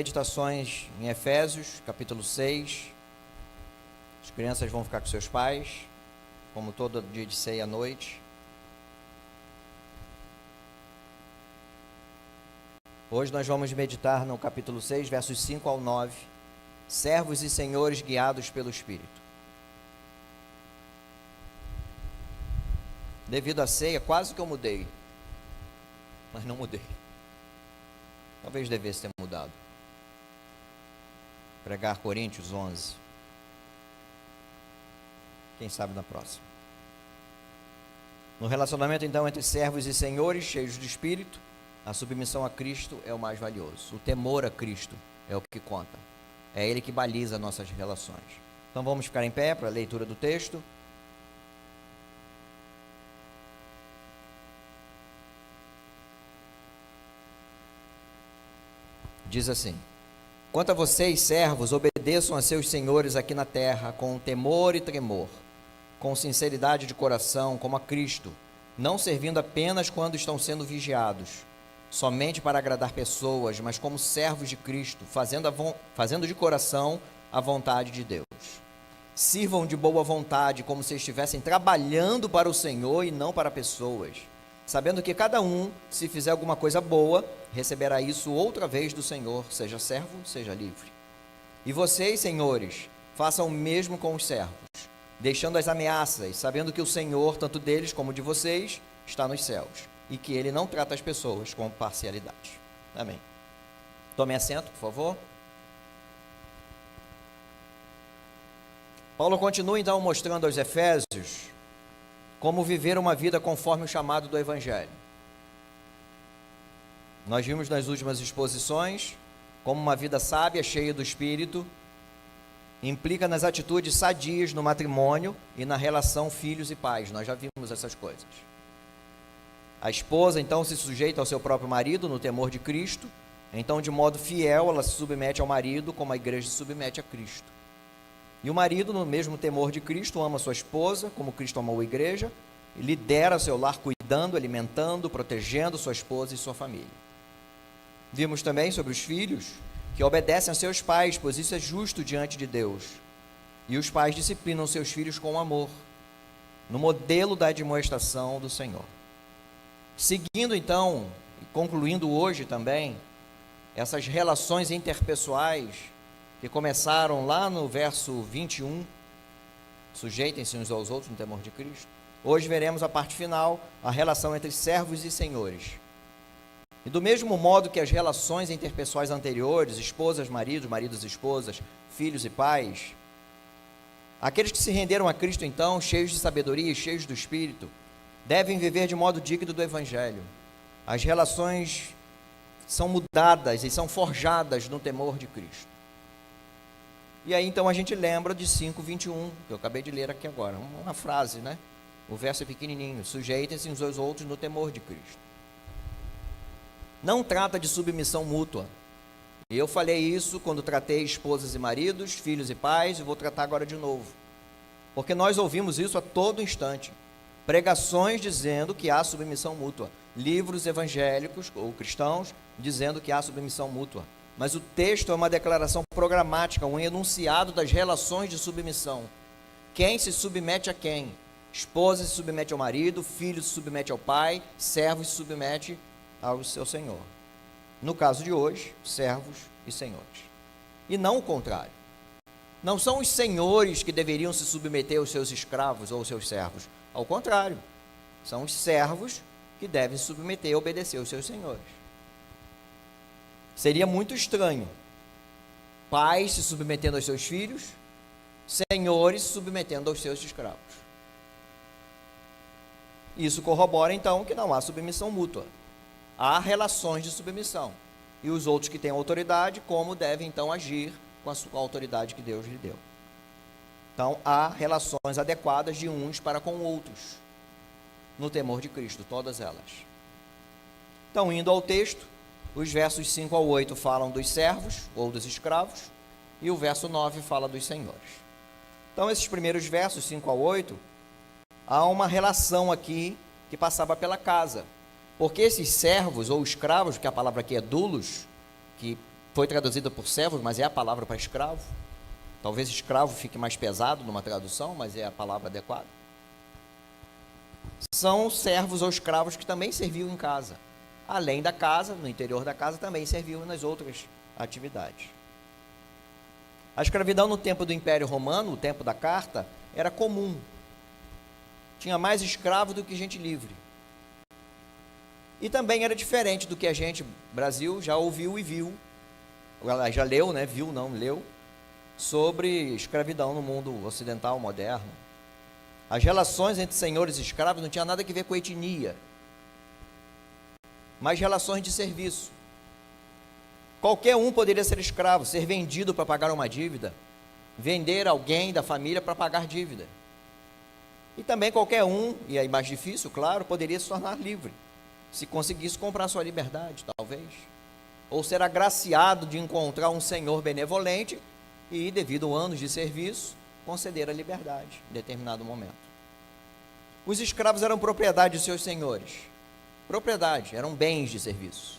Meditações em Efésios, capítulo 6. As crianças vão ficar com seus pais, como todo dia de ceia à noite. Hoje nós vamos meditar no capítulo 6, versos 5 ao 9. Servos e senhores guiados pelo Espírito. Devido à ceia, quase que eu mudei, mas não mudei. Talvez devesse ter mudado. Pregar Coríntios 11. Quem sabe na próxima. No relacionamento então entre servos e senhores, cheios de Espírito, a submissão a Cristo é o mais valioso. O temor a Cristo é o que conta. É Ele que baliza nossas relações. Então vamos ficar em pé para a leitura do texto. Diz assim: quanto a vocês, servos, obedeçam a seus senhores aqui na terra, com temor e tremor, com sinceridade de coração, como a Cristo, não servindo apenas quando estão sendo vigiados, somente para agradar pessoas, mas como servos de Cristo, fazendo de coração a vontade de Deus. Sirvam de boa vontade, como se estivessem trabalhando para o Senhor e não para pessoas, sabendo que cada um, se fizer alguma coisa boa, receberá isso outra vez do Senhor, seja servo, seja livre. E vocês, senhores, façam o mesmo com os servos, deixando as ameaças, sabendo que o Senhor, tanto deles como de vocês, está nos céus, e que Ele não trata as pessoas com parcialidade. Amém. Tome assento, por favor. Paulo continua então mostrando aos Efésios como viver uma vida conforme o chamado do Evangelho. Nós vimos nas últimas exposições como uma vida sábia, cheia do Espírito, implica nas atitudes sadias no matrimônio e na relação filhos e pais. Nós já vimos essas coisas. A esposa, então, se sujeita ao seu próprio marido no temor de Cristo. Então, de modo fiel, ela se submete ao marido como a igreja se submete a Cristo. E o marido, no mesmo temor de Cristo, ama sua esposa, como Cristo amou a igreja, e lidera seu lar cuidando, alimentando, protegendo sua esposa e sua família. Vimos também sobre os filhos, que obedecem a seus pais, pois isso é justo diante de Deus. E os pais disciplinam seus filhos com amor, no modelo da admoestação do Senhor. Seguindo então, e concluindo hoje também, essas relações interpessoais, que começaram lá no verso 21, sujeitem-se uns aos outros no temor de Cristo. Hoje veremos a parte final, a relação entre servos e senhores. E do mesmo modo que as relações interpessoais anteriores, esposas, maridos, maridos, esposas, filhos e pais, aqueles que se renderam a Cristo então, cheios de sabedoria e cheios do Espírito, devem viver de modo digno do Evangelho. As relações são mudadas e são forjadas no temor de Cristo. E aí então a gente lembra de 5:21, que eu acabei de ler aqui agora, uma frase, né? O verso é pequenininho: sujeitem-se uns aos outros no temor de Cristo. Não trata de submissão mútua. E eu falei isso quando tratei esposas e maridos, filhos e pais, e vou tratar agora de novo. Porque nós ouvimos isso a todo instante. Pregações dizendo que há submissão mútua. Livros evangélicos ou cristãos dizendo que há submissão mútua. Mas o texto é uma declaração programática, um enunciado das relações de submissão. Quem se submete a quem? Esposa se submete ao marido, filho se submete ao pai, servo se submete ao seu senhor. No caso de hoje, servos e senhores. E não o contrário. Não são os senhores que deveriam se submeter aos seus escravos ou aos seus servos. Ao contrário, são os servos que devem se submeter e obedecer aos seus senhores. Seria muito estranho pais se submetendo aos seus filhos, senhores se submetendo aos seus escravos. Isso corrobora então que não há submissão mútua. Há relações de submissão. E os outros que têm autoridade, como devem então agir com a sua autoridade que Deus lhe deu. Então há relações adequadas de uns para com outros, no temor de Cristo, todas elas. Então, indo ao texto, os versos 5 ao 8 falam dos servos ou dos escravos, e o verso 9 fala dos senhores. Então, esses primeiros versos, 5 ao 8, há uma relação aqui que passava pela casa. Porque esses servos ou escravos, que a palavra aqui é doulos, que Foi traduzida por servos, mas é a palavra para escravo. Talvez escravo fique mais pesado numa tradução, mas é a palavra adequada. São servos ou escravos que também serviam em casa. Além da casa, no interior da casa, também serviam nas outras atividades. A escravidão no tempo do Império Romano, o tempo da carta, era comum. Tinha mais escravo do que gente livre. E também era diferente do que a gente, Brasil, já ouviu e viu, já leu, né? Viu, não, leu, sobre escravidão no mundo ocidental moderno. As relações entre senhores e escravos não tinham nada a ver com etnia, mas relações de serviço. Qualquer um poderia ser escravo, ser vendido para pagar uma dívida, vender alguém da família para pagar dívida. E também qualquer um, e aí mais difícil, claro, poderia se tornar livre, se conseguisse comprar sua liberdade, talvez. Ou ser agraciado de encontrar um senhor benevolente e, devido a anos de serviço, conceder a liberdade em determinado momento. Os escravos eram propriedade de seus senhores. Propriedade, eram bens de serviço,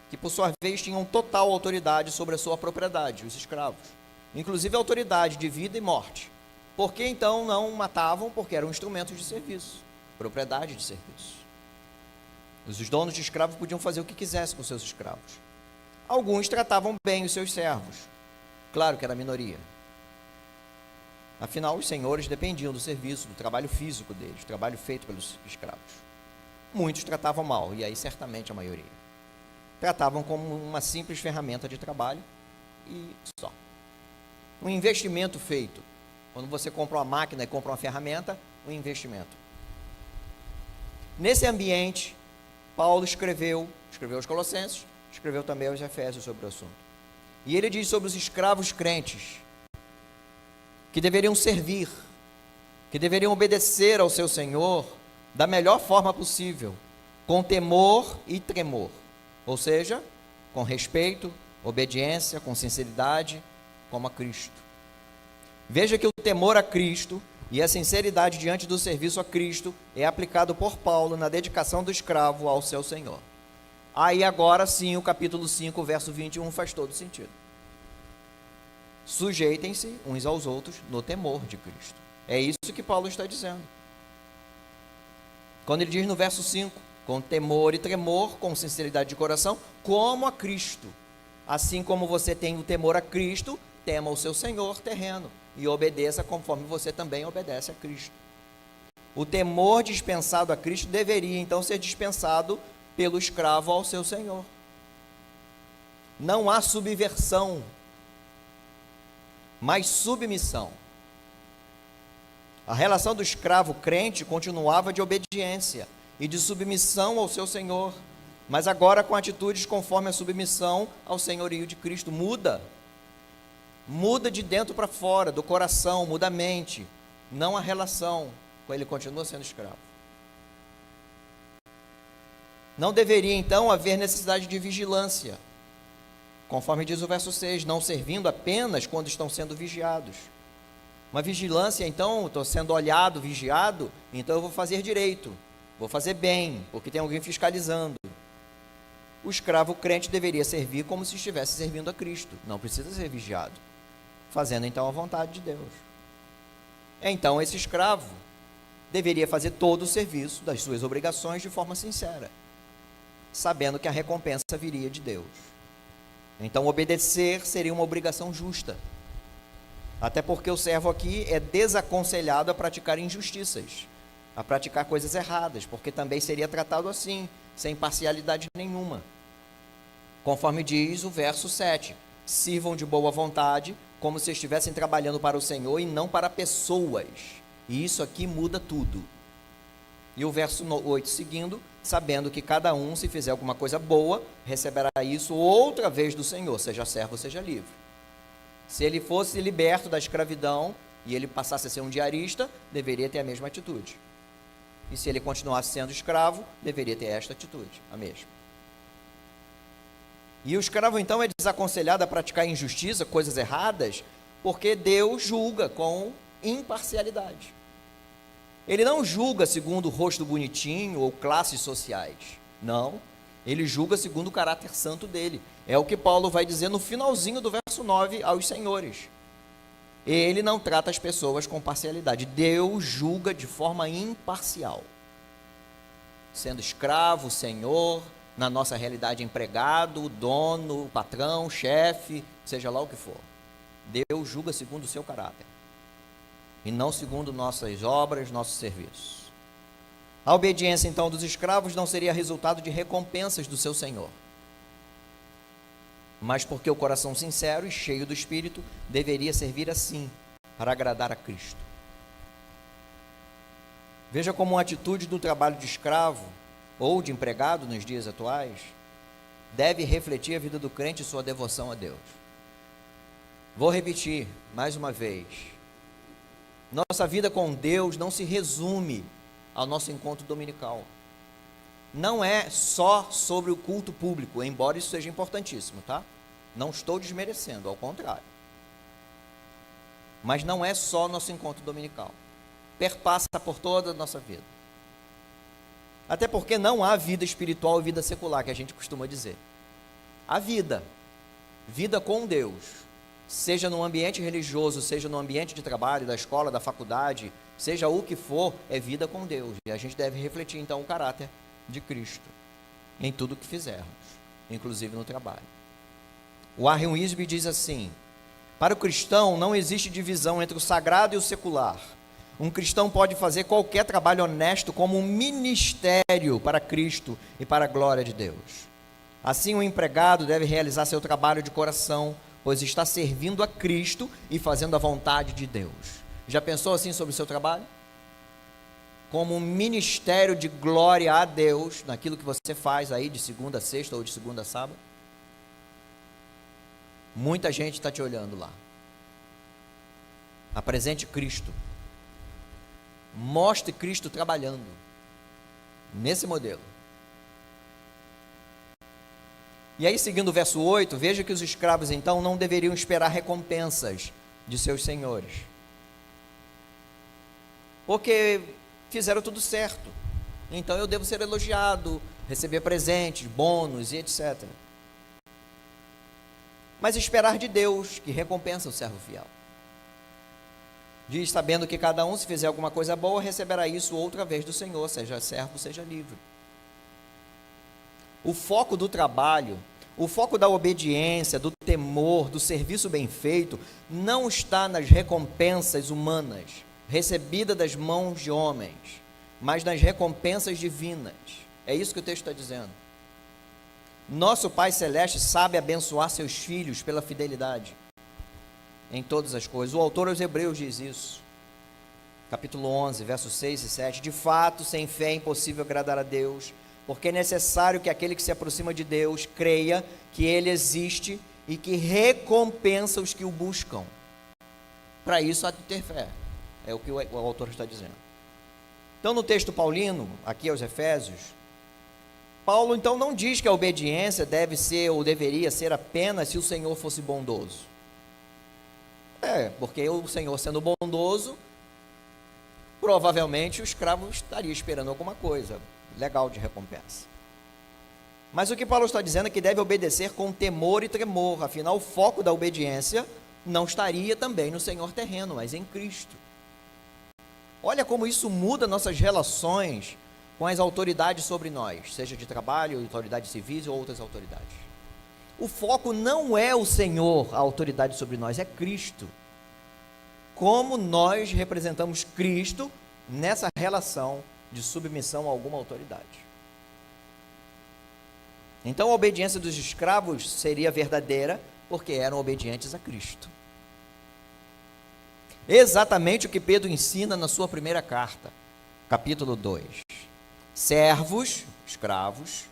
que por sua vez tinham total autoridade sobre a sua propriedade, os escravos. Inclusive autoridade de vida e morte. Por que então não matavam? Porque eram instrumentos de serviço, propriedade de serviço. Os donos de escravos podiam fazer o que quisessem com seus escravos. Alguns tratavam bem os seus servos. Claro que era a minoria. Afinal, os senhores dependiam do serviço, do trabalho físico deles, do trabalho feito pelos escravos. Muitos tratavam mal, e aí certamente a maioria. Tratavam como uma simples ferramenta de trabalho e só. Um investimento feito. Quando você compra uma máquina e compra uma ferramenta, um investimento. Nesse ambiente, Paulo escreveu aos Colossenses, escreveu também aos Efésios sobre o assunto. E ele diz sobre os escravos crentes, que deveriam servir, que deveriam obedecer ao seu Senhor da melhor forma possível, com temor e tremor, ou seja, com respeito, obediência, com sinceridade, como a Cristo. Veja que o temor a Cristo e a sinceridade diante do serviço a Cristo é aplicado por Paulo na dedicação do escravo ao seu Senhor. Aí agora sim o capítulo 5, verso 21 faz todo sentido. Sujeitem-se uns aos outros no temor de Cristo. É isso que Paulo está dizendo. Quando ele diz no verso 5, com temor e tremor, com sinceridade de coração, como a Cristo. Assim como você tem o temor a Cristo, tema o seu Senhor terreno e obedeça conforme você também obedece a Cristo. O temor dispensado a Cristo deveria então ser dispensado pelo escravo ao seu Senhor. Não há subversão, mas submissão. A relação do escravo crente continuava de obediência e de submissão ao seu Senhor, mas agora com atitudes conforme a submissão ao senhorio de Cristo. Muda de dentro para fora, do coração, muda a mente, não a relação, ele continua sendo escravo. Não deveria então haver necessidade de vigilância, conforme diz o verso 6, não servindo apenas quando estão sendo vigiados. Uma vigilância, então, estou sendo olhado, vigiado, então eu vou fazer direito, vou fazer bem, porque tem alguém fiscalizando. O escravo crente deveria servir como se estivesse servindo a Cristo, não precisa ser vigiado, fazendo então a vontade de Deus. Então esse escravo deveria fazer todo o serviço das suas obrigações de forma sincera, sabendo que a recompensa viria de Deus. Então obedecer seria uma obrigação justa, até porque o servo aqui é desaconselhado a praticar injustiças, a praticar coisas erradas, porque também seria tratado assim, sem parcialidade nenhuma. Conforme diz o verso 7, sirvam de boa vontade, como se estivessem trabalhando para o Senhor e não para pessoas. E isso aqui muda tudo. E o verso 8 seguindo, sabendo que cada um, se fizer alguma coisa boa, receberá isso outra vez do Senhor, seja servo, seja livre. Se ele fosse liberto da escravidão e ele passasse a ser um diarista, deveria ter a mesma atitude. E se ele continuasse sendo escravo, deveria ter esta atitude, a mesma. E o escravo então é desaconselhado a praticar injustiça, coisas erradas, porque Deus julga com imparcialidade. Ele não julga segundo o rosto bonitinho ou classes sociais. Não. Ele julga segundo o caráter santo dele. É o que Paulo vai dizer no finalzinho do verso 9 aos senhores. Ele não trata as pessoas com parcialidade. Deus julga de forma imparcial. Sendo escravo, senhor, na nossa realidade empregado, dono, patrão, chefe, seja lá o que for. Deus julga segundo o seu caráter. E não segundo nossas obras, nossos serviços. A obediência, então, dos escravos não seria resultado de recompensas do seu senhor, mas porque o coração sincero e cheio do Espírito deveria servir assim, para agradar a Cristo. Veja como a atitude do trabalho de escravo ou de empregado nos dias atuais deve refletir a vida do crente e sua devoção a Deus. Vou repetir mais uma vez. Nossa vida com Deus não se resume ao nosso encontro dominical. Não é só sobre o culto público, embora isso seja importantíssimo, tá? Não estou desmerecendo, ao contrário. Mas não é só nosso encontro dominical. Perpassa por toda a nossa vida. Até porque não há vida espiritual e vida secular, que a gente costuma dizer. Há vida com Deus, seja no ambiente religioso, seja no ambiente de trabalho, da escola, da faculdade, seja o que for, é vida com Deus. E a gente deve refletir então o caráter de Cristo em tudo o que fizermos, inclusive no trabalho. O Warren Wiersbe diz assim: para o cristão não existe divisão entre o sagrado e o secular. Um cristão pode fazer qualquer trabalho honesto como um ministério para Cristo e para a glória de Deus. Assim, o empregado deve realizar seu trabalho de coração, pois está servindo a Cristo e fazendo a vontade de Deus. Já pensou assim sobre o seu trabalho? Como um ministério de glória a Deus, naquilo que você faz aí de segunda a sexta ou de segunda a sábado? Muita gente está te olhando lá. Apresente Cristo. Mostre Cristo trabalhando nesse modelo. E aí, seguindo o verso 8, veja que os escravos então não deveriam esperar recompensas de seus senhores, porque fizeram tudo certo, então eu devo ser elogiado, receber presentes, bônus e etc. Mas esperar de Deus, que recompensa o servo fiel. Diz, sabendo que cada um, se fizer alguma coisa boa, receberá isso outra vez do Senhor, seja servo, seja livre. O foco do trabalho, o foco da obediência, do temor, do serviço bem feito, não está nas recompensas humanas, recebidas das mãos de homens, mas nas recompensas divinas. É isso que o texto está dizendo. Nosso Pai Celeste sabe abençoar seus filhos pela fidelidade em todas as coisas. O autor aos Hebreus diz isso. Capítulo 11, versos 6 e 7. De fato, sem fé é impossível agradar a Deus, porque é necessário que aquele que se aproxima de Deus creia que Ele existe e que recompensa os que o buscam. Para isso há de ter fé. É o que o autor está dizendo. Então, no texto paulino, aqui aos Efésios, Paulo então não diz que a obediência deve ser ou deveria ser apenas se o Senhor fosse bondoso. Porque o Senhor sendo bondoso, provavelmente o escravo estaria esperando alguma coisa legal de recompensa. Mas o que Paulo está dizendo é que deve obedecer com temor e tremor, afinal o foco da obediência não estaria também no Senhor terreno, mas em Cristo. Olha como isso muda nossas relações com as autoridades sobre nós, seja de trabalho, autoridades civis ou outras autoridades. O foco não é o Senhor, a autoridade sobre nós, é Cristo. Como nós representamos Cristo nessa relação de submissão a alguma autoridade. Então a obediência dos escravos seria verdadeira porque eram obedientes a Cristo. Exatamente o que Pedro ensina na sua primeira carta, capítulo 2. Servos, escravos,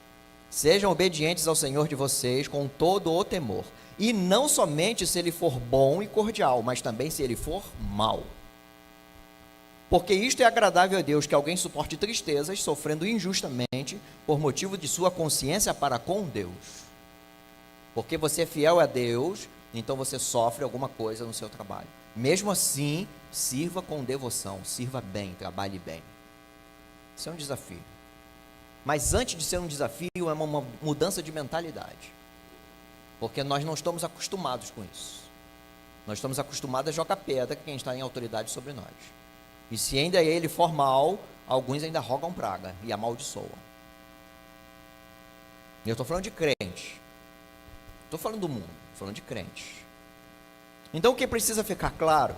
sejam obedientes ao Senhor de vocês com todo o temor, e não somente se ele for bom e cordial, mas também se ele for mau. Porque isto é agradável a Deus, que alguém suporte tristezas, sofrendo injustamente, por motivo de sua consciência para com Deus. Porque você é fiel a Deus, então você sofre alguma coisa no seu trabalho. Mesmo assim, sirva com devoção, sirva bem, trabalhe bem. Isso é um desafio. Mas antes de ser um desafio, é uma mudança de mentalidade. Porque nós não estamos acostumados com isso. Nós estamos acostumados a jogar pedra quem está em autoridade sobre nós. E se ainda ele for mal, alguns ainda rogam praga e amaldiçoam. E eu estou falando de crente. Estou falando do mundo, estou falando de crente. Então o que precisa ficar claro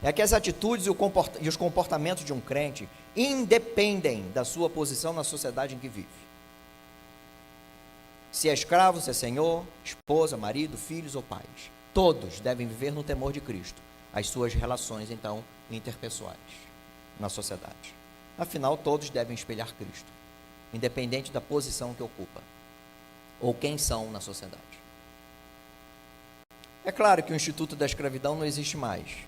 é que as atitudes e os comportamentos de um crente independem da sua posição na sociedade em que vive. Se é escravo, se é senhor, esposa, marido, filhos ou pais, todos devem viver no temor de Cristo, as suas relações, então, interpessoais na sociedade. Afinal, todos devem espelhar Cristo, independente da posição que ocupa, ou quem são na sociedade. É claro que o Instituto da Escravidão não existe mais,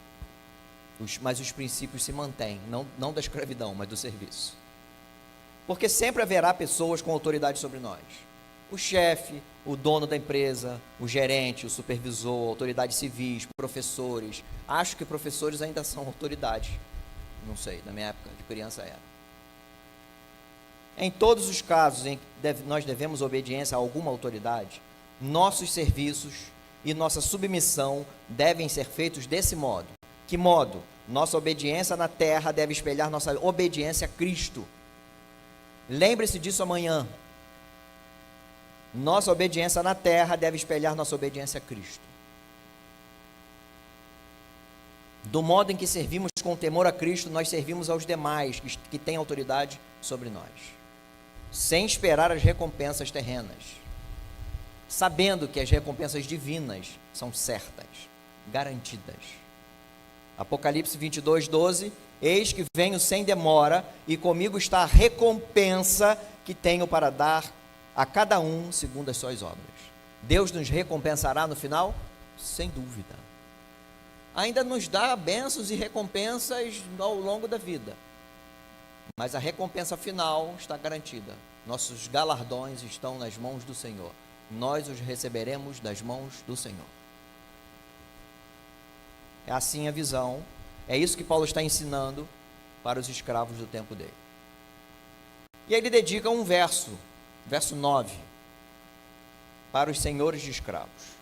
mas os princípios se mantêm, não da escravidão, mas do serviço. Porque sempre haverá pessoas com autoridade sobre nós. O chefe, o dono da empresa, o gerente, o supervisor, autoridades civis, professores. Acho que professores ainda são autoridade. Não sei, na minha época de criança era. Em todos os casos em que nós devemos obediência a alguma autoridade, nossos serviços e nossa submissão devem ser feitos desse modo. Que modo? Nossa obediência na terra deve espelhar nossa obediência a Cristo. Lembre-se disso amanhã. Nossa obediência na terra deve espelhar nossa obediência a Cristo. Do modo em que servimos com temor a Cristo, nós servimos aos demais que têm autoridade sobre nós, sem esperar as recompensas terrenas, sabendo que as recompensas divinas são certas, garantidas. Apocalipse 22, 12, eis que venho sem demora, e comigo está a recompensa que tenho para dar a cada um segundo as suas obras. Deus nos recompensará no final? Sem dúvida. Ainda nos dá bênçãos e recompensas ao longo da vida, mas a recompensa final está garantida. Nossos galardões estão nas mãos do Senhor. Nós os receberemos das mãos do Senhor. É assim a visão, é isso que Paulo está ensinando para os escravos do tempo dele. E aí ele dedica um verso 9, para os senhores de escravos.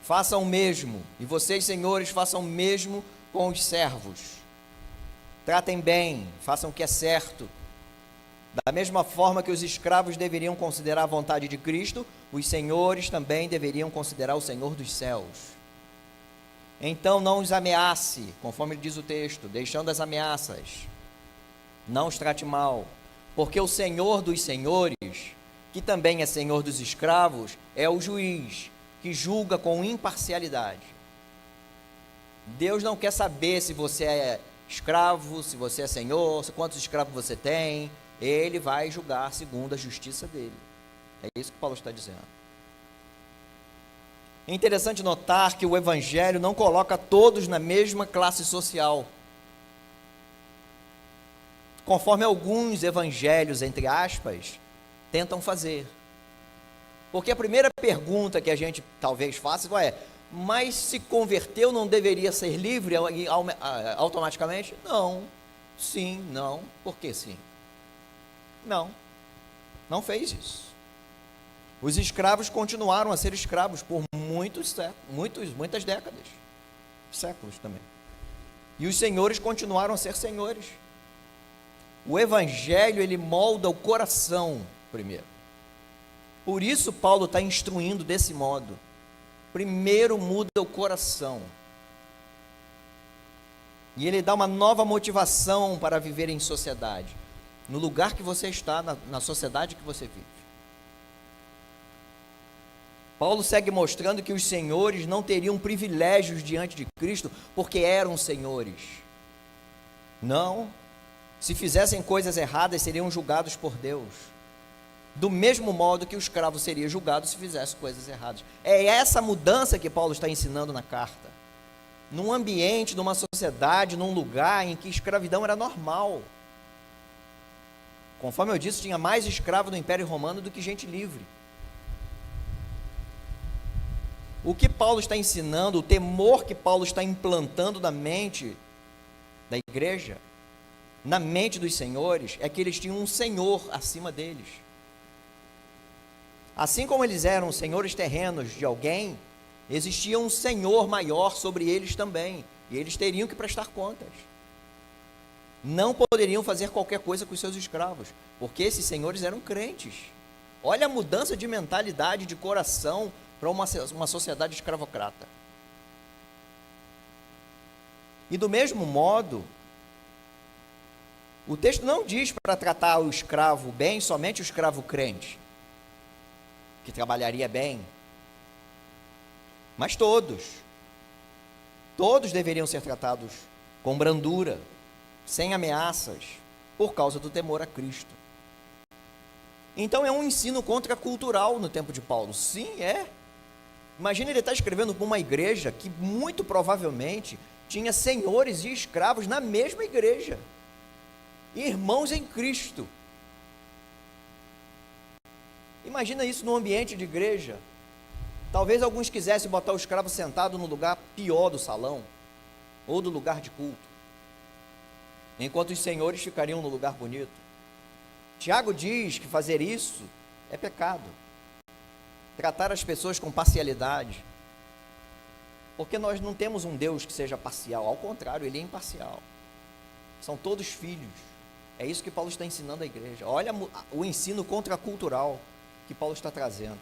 Façam o mesmo, e vocês, senhores, façam o mesmo com os servos. Tratem bem, façam o que é certo. Da mesma forma que os escravos deveriam considerar a vontade de Cristo, os senhores também deveriam considerar o Senhor dos céus. Então não os ameace, conforme diz o texto, deixando as ameaças. Não os trate mal, porque o Senhor dos senhores, que também é Senhor dos escravos, é o juiz, que julga com imparcialidade. Deus não quer saber se você é escravo, se você é senhor, quantos escravos você tem. Ele vai julgar segundo a justiça dele. É isso que Paulo está dizendo. É interessante notar que o Evangelho não coloca todos na mesma classe social, conforme alguns evangelhos, entre aspas, tentam fazer. Porque a primeira pergunta que a gente talvez faça é: mas se converteu não deveria ser livre automaticamente? Não, sim, não, por que sim? Não fez isso. Os escravos continuaram a ser escravos por muitas décadas, séculos também. E os senhores continuaram a ser senhores. O Evangelho, ele molda o coração primeiro. Por isso Paulo está instruindo desse modo. Primeiro muda o coração. E ele dá uma nova motivação para viver em sociedade. No lugar que você está, na sociedade que você vive. Paulo segue mostrando que os senhores não teriam privilégios diante de Cristo porque eram senhores. Não. Se fizessem coisas erradas, seriam julgados por Deus. Do mesmo modo que o escravo seria julgado se fizesse coisas erradas. É essa mudança que Paulo está ensinando na carta. Num ambiente, numa sociedade, num lugar em que escravidão era normal. Conforme eu disse, tinha mais escravo no Império Romano do que gente livre. O que Paulo está ensinando, o temor que Paulo está implantando na mente da igreja, na mente dos senhores é que eles tinham um senhor acima deles. Assim como eles eram senhores terrenos de alguém, existia um senhor maior sobre eles também, e eles teriam que prestar contas. Não poderiam fazer qualquer coisa com os seus escravos, porque esses senhores eram crentes. Olha a mudança de mentalidade, de coração, para uma sociedade escravocrata. E do mesmo modo, o texto não diz para tratar o escravo bem, somente o escravo crente, que trabalharia bem, mas todos deveriam ser tratados com brandura, sem ameaças, por causa do temor a Cristo. Então é um ensino contracultural no tempo de Paulo. Sim, é. Imagina ele estar escrevendo para uma igreja que muito provavelmente tinha senhores e escravos na mesma igreja, irmãos em Cristo. Imagina isso no ambiente de igreja. Talvez alguns quisessem botar o escravo sentado no lugar pior do salão, ou do lugar de culto, enquanto os senhores ficariam no lugar bonito. Tiago diz que fazer isso é pecado. Tratar as pessoas com parcialidade, porque nós não temos um Deus que seja parcial, ao contrário, ele é imparcial. São todos filhos. É isso que Paulo está ensinando à igreja. Olha o ensino contracultural que Paulo está trazendo.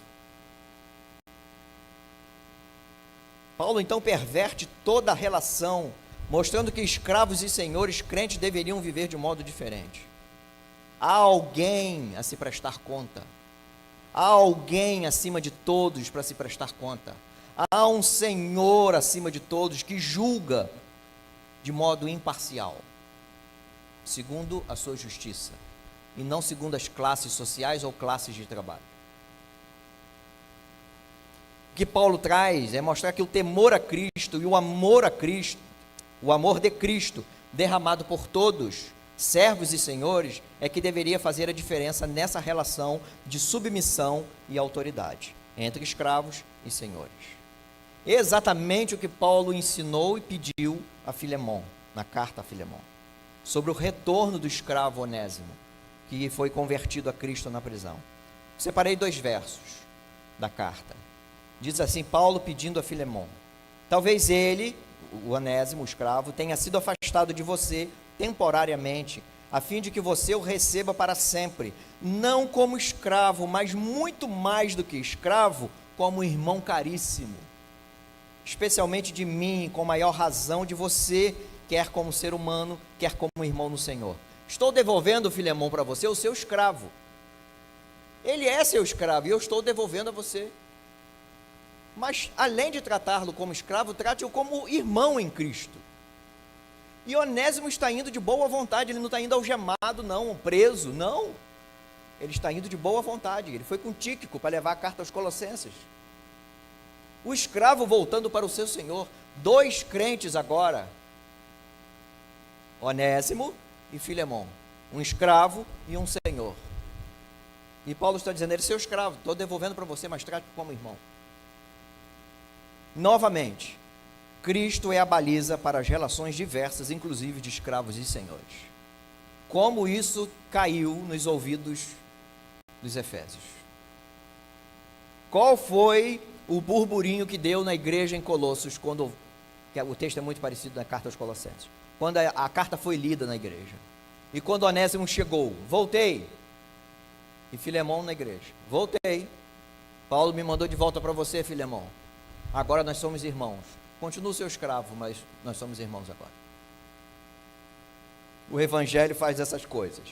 Paulo então perverte toda a relação, mostrando que escravos e senhores crentes deveriam viver de modo diferente. Há alguém a se prestar conta. Há alguém acima de todos para se prestar conta. Há um Senhor acima de todos que julga de modo imparcial, segundo a sua justiça, e não segundo as classes sociais ou classes de trabalho. O que Paulo traz é mostrar que o temor a Cristo e o amor a Cristo, o amor de Cristo derramado por todos, servos e senhores, é que deveria fazer a diferença nessa relação de submissão e autoridade entre escravos e senhores. Exatamente o que Paulo ensinou e pediu a Filemon, na carta a Filemon, sobre o retorno do escravo Onésimo, que foi convertido a Cristo na prisão. Separei 2 versos da carta. Diz assim, Paulo pedindo a Filemon: talvez ele, o Onésimo, o escravo, tenha sido afastado de você temporariamente, a fim de que você o receba para sempre, não como escravo, mas muito mais do que escravo, como irmão caríssimo, especialmente de mim, com maior razão de você, quer como ser humano, quer como irmão no Senhor. Estou devolvendo, Filemon, para você o seu escravo. Ele é seu escravo e eu estou devolvendo a você. Mas, além de tratá-lo como escravo, trate-o como irmão em Cristo. E Onésimo está indo de boa vontade, ele não está indo algemado, não, preso, não. Ele está indo de boa vontade, ele foi com Tíquico para levar a carta aos Colossenses. O escravo voltando para o seu senhor, 2 crentes agora, Onésimo e Filemon, um escravo e um senhor. E Paulo está dizendo, ele é seu escravo, estou devolvendo para você, mas trate como irmão. Novamente, Cristo é a baliza para as relações diversas, inclusive de escravos e senhores. Como isso caiu nos ouvidos dos Efésios? Qual foi o burburinho que deu na igreja em Colossos, quando, que o texto é muito parecido na carta aos Colossenses, quando a carta foi lida na igreja, e quando Onésimo chegou, voltei, e Filemon na igreja, voltei, Paulo me mandou de volta para você, Filemon, agora nós somos irmãos, continua o seu escravo, mas nós somos irmãos agora. O Evangelho faz essas coisas,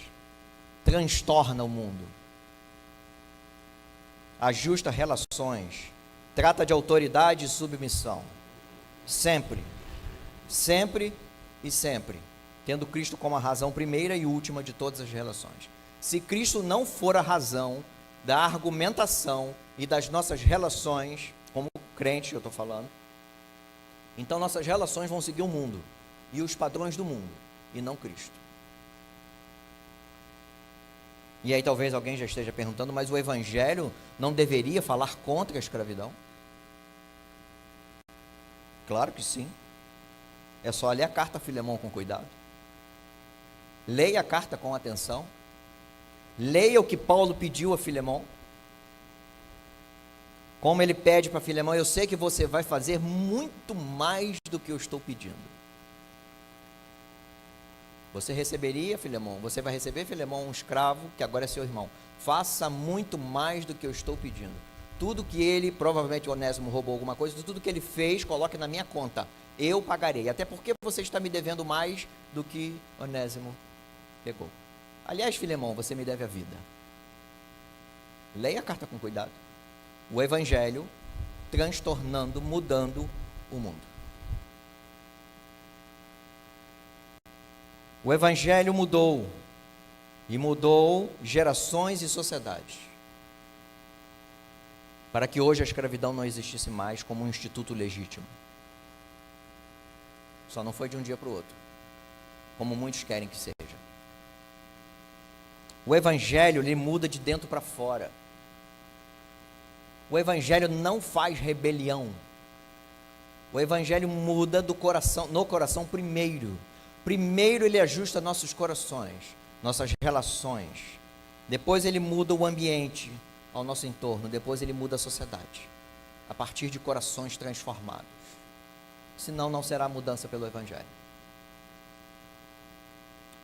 transtorna o mundo, ajusta relações, trata de autoridade e submissão, sempre, sempre e sempre, tendo Cristo como a razão primeira e última de todas as relações. Se Cristo não for a razão da argumentação e das nossas relações, como crente eu estou falando, então nossas relações vão seguir o mundo e os padrões do mundo, e não Cristo. E aí talvez alguém já esteja perguntando, mas o Evangelho não deveria falar contra a escravidão? Claro que sim. É só ler a carta a Filemon com cuidado. Leia a carta com atenção. Leia o que Paulo pediu a Filemão. Como ele pede para Filemão: eu sei que você vai fazer muito mais do que eu estou pedindo. Você receberia, Filemão, você vai receber, Filemão, um escravo que agora é seu irmão. Faça muito mais do que eu estou pedindo. Tudo que ele, provavelmente Onésimo roubou alguma coisa, tudo que ele fez, coloque na minha conta. Eu pagarei. Até porque você está me devendo mais do que Onésimo pegou. Aliás, Filemão, você me deve a vida. Leia a carta com cuidado. O Evangelho transtornando, mudando o mundo. O Evangelho mudou, e mudou gerações e sociedades, para que hoje a escravidão não existisse mais como um instituto legítimo. Só não foi de um dia para o outro, como muitos querem que seja. O Evangelho, ele muda de dentro para fora. O Evangelho não faz rebelião. O Evangelho muda do coração, no coração primeiro. Primeiro ele ajusta nossos corações, nossas relações. Depois ele muda o ambiente ao nosso entorno. Depois ele muda a sociedade, a partir de corações transformados. Senão não será mudança pelo Evangelho.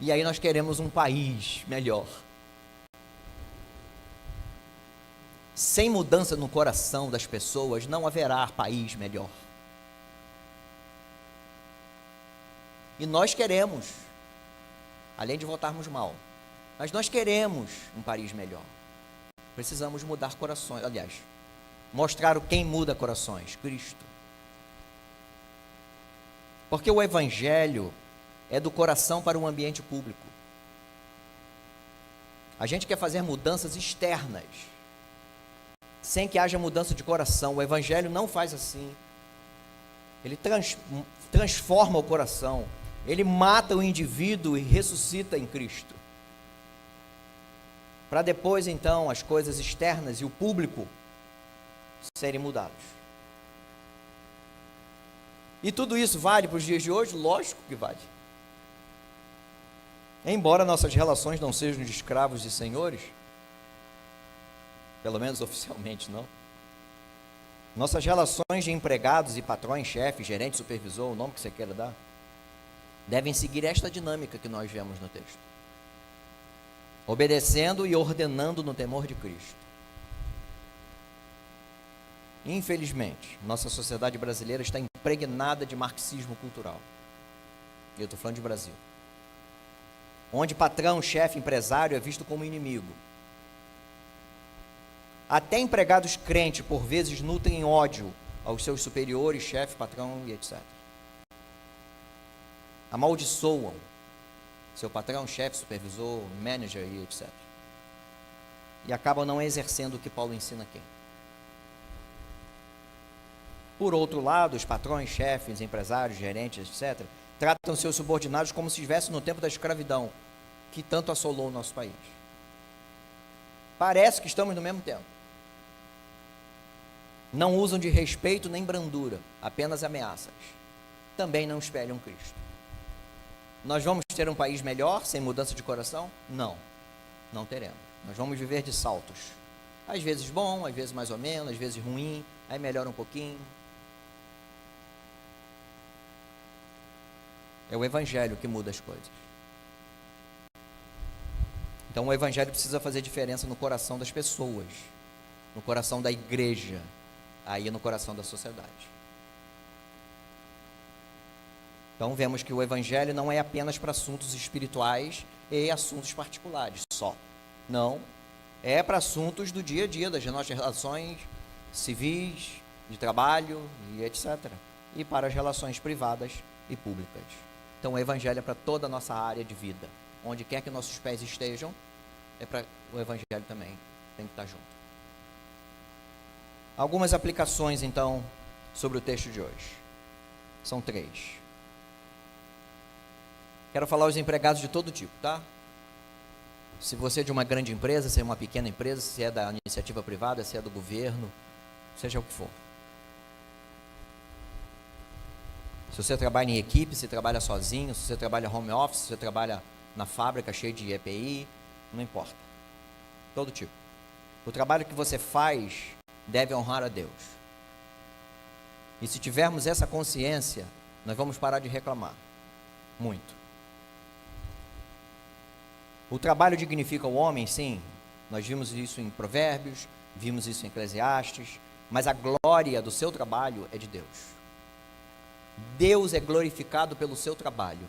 E aí nós queremos um país melhor. Sem mudança no coração das pessoas, não haverá país melhor. E nós queremos, além de votarmos mal, mas nós queremos um país melhor. Precisamos mudar corações, aliás, mostrar quem muda corações: Cristo. Porque o Evangelho é do coração para o ambiente público. A gente quer fazer mudanças externas, sem que haja mudança de coração. O Evangelho não faz assim. Ele transforma o coração. Ele mata o indivíduo e ressuscita em Cristo. Para depois, então, as coisas externas e o público serem mudados. E tudo isso vale para os dias de hoje? Lógico que vale. Embora nossas relações não sejam de escravos e senhores, pelo menos oficialmente não. Nossas relações de empregados e patrões, chefe, gerente, supervisor, o nome que você queira dar, devem seguir esta dinâmica que nós vemos no texto. Obedecendo e ordenando no temor de Cristo. Infelizmente, nossa sociedade brasileira está impregnada de marxismo cultural. Eu estou falando de Brasil. Onde patrão, chefe, empresário é visto como inimigo. Até empregados crentes, por vezes, nutrem ódio aos seus superiores, chefe, patrão e etc. Amaldiçoam seu patrão, chefe, supervisor, manager e etc. E acabam não exercendo o que Paulo ensina aqui. Por outro lado, os patrões, chefes, empresários, gerentes, etc., tratam seus subordinados como se estivessem no tempo da escravidão, que tanto assolou o nosso país. Parece que estamos no mesmo tempo. Não usam de respeito nem brandura, apenas ameaças. Também não espelham Cristo. Nós vamos ter um país melhor sem mudança de coração? Não, não teremos. Nós vamos viver de saltos. Às vezes bom, às vezes mais ou menos, às vezes ruim, aí melhora um pouquinho. É o Evangelho que muda as coisas. Então o Evangelho precisa fazer diferença no coração das pessoas, no coração da igreja, aí no coração da sociedade. Então vemos que o Evangelho não é apenas para assuntos espirituais e assuntos particulares só. Não, é para assuntos do dia a dia, das nossas relações civis, de trabalho e etc. E para as relações privadas e públicas. Então o Evangelho é para toda a nossa área de vida. Onde quer que nossos pés estejam, é para o Evangelho também, tem que estar junto. Algumas aplicações, então, sobre o texto de hoje. São 3. Quero falar aos empregados de todo tipo, tá? Se você é de uma grande empresa, se é uma pequena empresa, se é da iniciativa privada, se é do governo, seja o que for. Se você trabalha em equipe, se trabalha sozinho, se você trabalha home office, se você trabalha na fábrica cheio de EPI, não importa. Todo tipo. O trabalho que você faz deve honrar a Deus. E se tivermos essa consciência, nós vamos parar de reclamar. Muito. O trabalho dignifica o homem, sim. Nós vimos isso em Provérbios, vimos isso em Eclesiastes, mas a glória do seu trabalho é de Deus. Deus é glorificado pelo seu trabalho.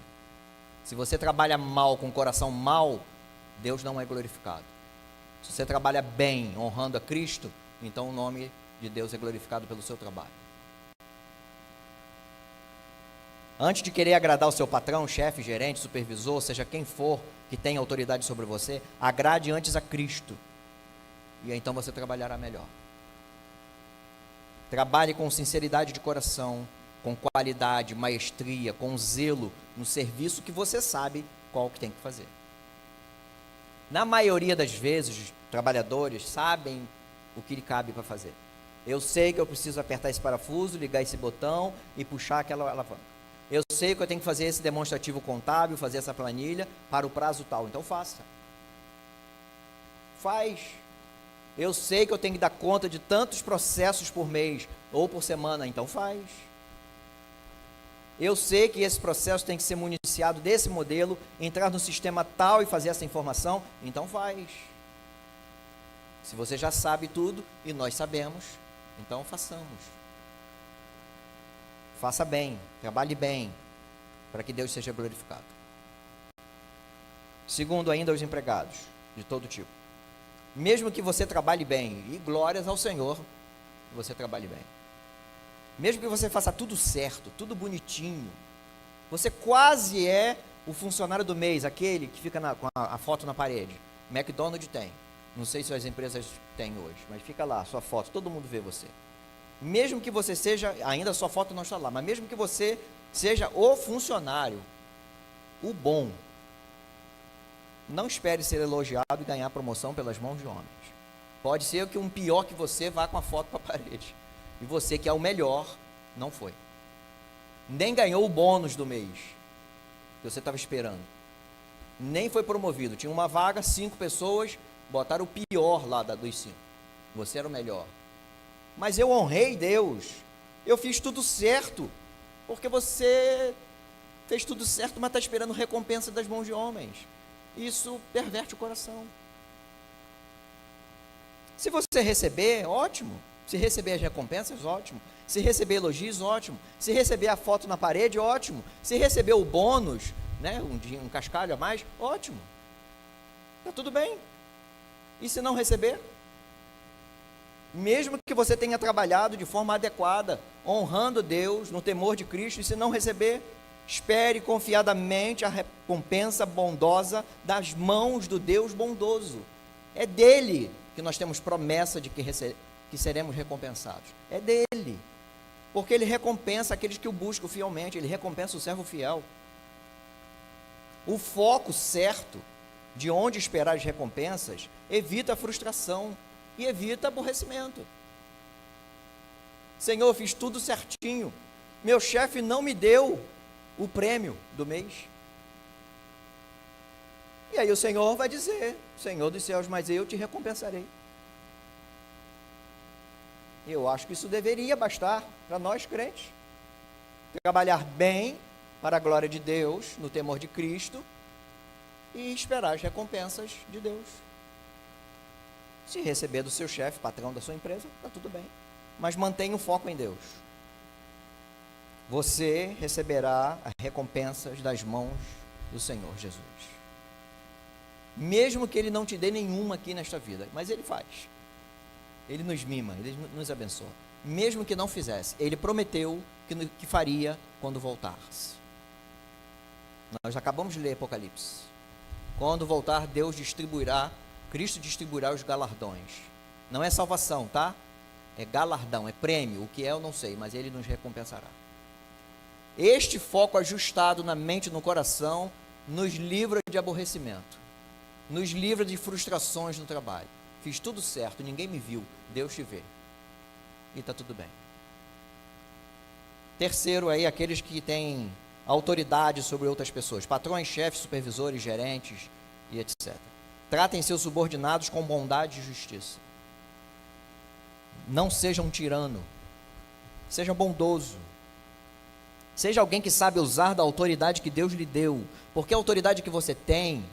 Se você trabalha mal, com o coração mau, Deus não é glorificado. Se você trabalha bem, honrando a Cristo, então o nome de Deus é glorificado pelo seu trabalho. Antes de querer agradar o seu patrão, chefe, gerente, supervisor, seja quem for que tenha autoridade sobre você, agrade antes a Cristo. E aí, então você trabalhará melhor. Trabalhe com sinceridade de coração, com qualidade, maestria, com zelo no serviço que você sabe qual que tem que fazer. Na maioria das vezes, os trabalhadores sabem o que lhe cabe para fazer. Eu sei que eu preciso apertar esse parafuso, ligar esse botão e puxar aquela alavanca. Eu sei que eu tenho que fazer esse demonstrativo contábil, fazer essa planilha para o prazo tal. Então faça. Faz. Eu sei que eu tenho que dar conta de tantos processos por mês ou por semana. Então faz. Eu sei que esse processo tem que ser municiado desse modelo, entrar no sistema tal e fazer essa informação. Então faz. Se você já sabe tudo e nós sabemos, então façamos. Faça bem, trabalhe bem, para que Deus seja glorificado. Segundo, ainda os empregados, de todo tipo. Mesmo que você trabalhe bem, e glórias ao Senhor, que você trabalhe bem. Mesmo que você faça tudo certo, tudo bonitinho, você quase é o funcionário do mês, aquele que fica com a foto na parede. McDonald's tem. Não sei se as empresas têm hoje, mas fica lá, sua foto, todo mundo vê você. Mesmo que você seja, ainda a sua foto não está lá, mas mesmo que você seja o funcionário, o bom, não espere ser elogiado e ganhar promoção pelas mãos de homens. Pode ser que um pior que você vá com a foto para a parede, e você que é o melhor, não foi. Nem ganhou o bônus do mês, que você estava esperando. Nem foi promovido, tinha uma vaga, 5 pessoas, botaram o pior lá dos 5. Você era o melhor. Mas eu honrei Deus, eu fiz tudo certo, porque você fez tudo certo, mas está esperando recompensa das mãos de homens. Isso perverte o coração. Se você receber, ótimo. Se receber as recompensas, ótimo. Se receber elogios, ótimo. Se receber a foto na parede, ótimo. Se receber o bônus, né, um cascalho a mais, ótimo. Está tudo bem. E se não receber? Mesmo que você tenha trabalhado de forma adequada, honrando Deus, no temor de Cristo, e se não receber, espere confiadamente a recompensa bondosa das mãos do Deus bondoso. É dele que nós temos promessa de que seremos recompensados. É dele. Porque ele recompensa aqueles que o buscam fielmente, ele recompensa o servo fiel. O foco certo de onde esperar as recompensas evita a frustração e evita aborrecimento. Senhor, eu fiz tudo certinho, meu chefe não me deu o prêmio do mês. E aí o Senhor vai dizer: Senhor dos céus, mas eu te recompensarei. Eu acho que isso deveria bastar para nós crentes. Trabalhar bem para a glória de Deus, no temor de Cristo, e esperar as recompensas de Deus. Se receber do seu chefe, patrão da sua empresa, está tudo bem. Mas mantenha o foco em Deus. Você receberá as recompensas das mãos do Senhor Jesus. Mesmo que Ele não te dê nenhuma aqui nesta vida, mas Ele faz. Ele nos mima, Ele nos abençoa. Mesmo que não fizesse, Ele prometeu que faria quando voltasse. Nós acabamos de ler Apocalipse. Quando voltar, Deus distribuirá, Cristo distribuirá os galardões. Não é salvação, tá? É galardão, é prêmio. O que é eu não sei, mas Ele nos recompensará. Este foco ajustado na mente e no coração nos livra de aborrecimento, nos livra de frustrações no trabalho. Fiz tudo certo, ninguém me viu, Deus te vê. E está tudo bem. Terceiro aí, aqueles que têm autoridade sobre outras pessoas, patrões, chefes, supervisores, gerentes e etc. Tratem seus subordinados com bondade e justiça. Não seja um tirano. Seja bondoso. Seja alguém que sabe usar da autoridade que Deus lhe deu. Porque a autoridade que você tem,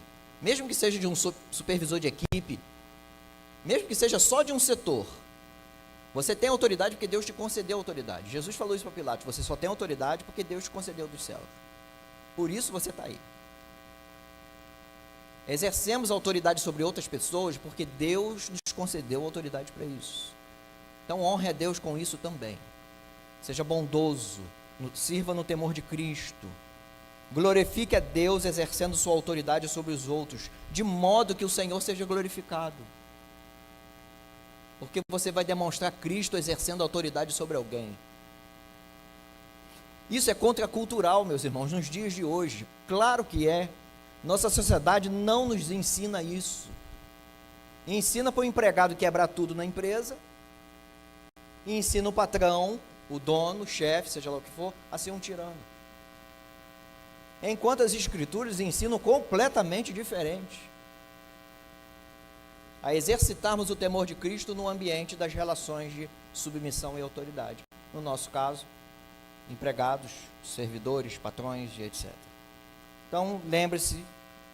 mesmo que seja de um supervisor de equipe, mesmo que seja só de um setor, você tem autoridade porque Deus te concedeu autoridade. Jesus falou isso para Pilatos: você só tem autoridade porque Deus te concedeu dos céus. Por isso você está aí. Exercemos autoridade sobre outras pessoas porque Deus nos concedeu autoridade para isso. Então honre a Deus com isso também. Seja bondoso, sirva no temor de Cristo. Glorifique a Deus exercendo sua autoridade sobre os outros, de modo que o Senhor seja glorificado. Porque você vai demonstrar Cristo exercendo autoridade sobre alguém. Isso é contracultural, meus irmãos, nos dias de hoje. Claro que é. Nossa sociedade não nos ensina isso. Ensina para o empregado quebrar tudo na empresa, e ensina o patrão, o dono, o chefe, seja lá o que for, a ser um tirano. Enquanto as escrituras ensinam completamente diferente. A exercitarmos o temor de Cristo no ambiente das relações de submissão e autoridade. No nosso caso, empregados, servidores, patrões e etc. Então, lembre-se,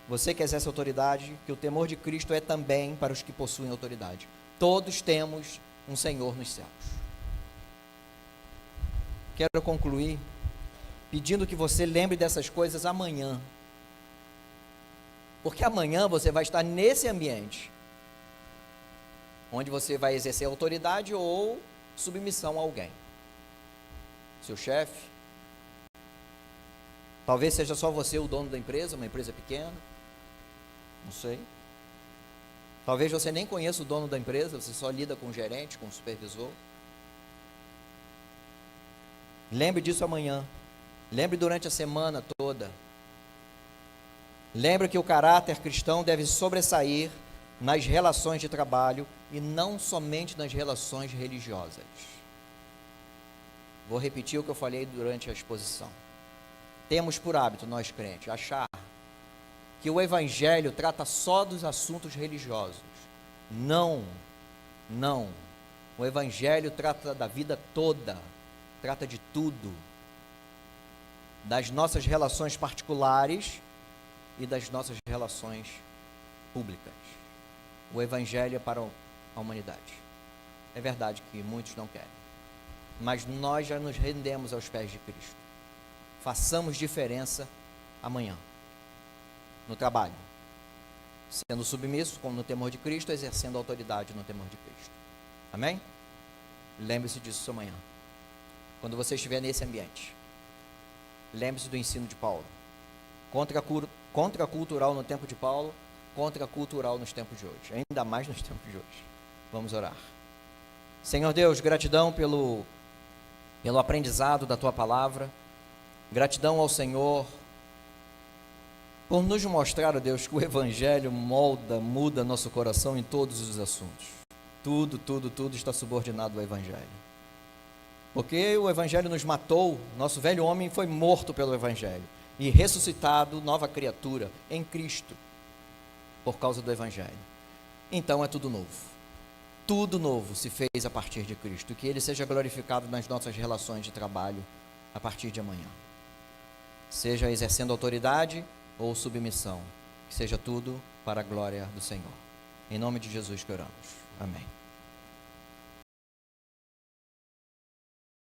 você que exerce autoridade, que o temor de Cristo é também para os que possuem autoridade. Todos temos um Senhor nos céus. Quero concluir pedindo que você lembre dessas coisas amanhã. Porque amanhã você vai estar nesse ambiente, onde você vai exercer autoridade ou submissão a alguém. Seu chefe, talvez seja só você o dono da empresa, uma empresa pequena, não sei. Talvez você nem conheça o dono da empresa, você só lida com o gerente, com o supervisor. Lembre disso amanhã. Lembre durante a semana toda. Lembre que o caráter cristão deve sobressair nas relações de trabalho e não somente nas relações religiosas. Vou repetir o que eu falei durante a exposição. Temos por hábito, nós crentes, achar que o Evangelho trata só dos assuntos religiosos. Não. O Evangelho trata da vida toda, trata de tudo. Das nossas relações particulares e das nossas relações públicas. O Evangelho é para a humanidade. É verdade que muitos não querem, mas nós já nos rendemos aos pés de Cristo. Façamos diferença amanhã, no trabalho, sendo submisso, como no temor de Cristo, exercendo autoridade no temor de Cristo. Amém? Lembre-se disso amanhã, quando você estiver nesse ambiente. Lembre-se do ensino de Paulo. Contracultural no tempo de Paulo, contracultural nos tempos de hoje, ainda mais nos tempos de hoje. Vamos orar. Senhor Deus, gratidão pelo aprendizado da Tua Palavra, gratidão ao Senhor por nos mostrar, ó Deus, que o Evangelho muda nosso coração em todos os assuntos. Tudo está subordinado ao Evangelho. Porque o Evangelho nos matou, nosso velho homem foi morto pelo Evangelho e ressuscitado, nova criatura, em Cristo, por causa do Evangelho. Então é tudo novo. Tudo novo se fez a partir de Cristo. Que Ele seja glorificado nas nossas relações de trabalho a partir de amanhã. Seja exercendo autoridade ou submissão. Que seja tudo para a glória do Senhor. Em nome de Jesus que oramos. Amém.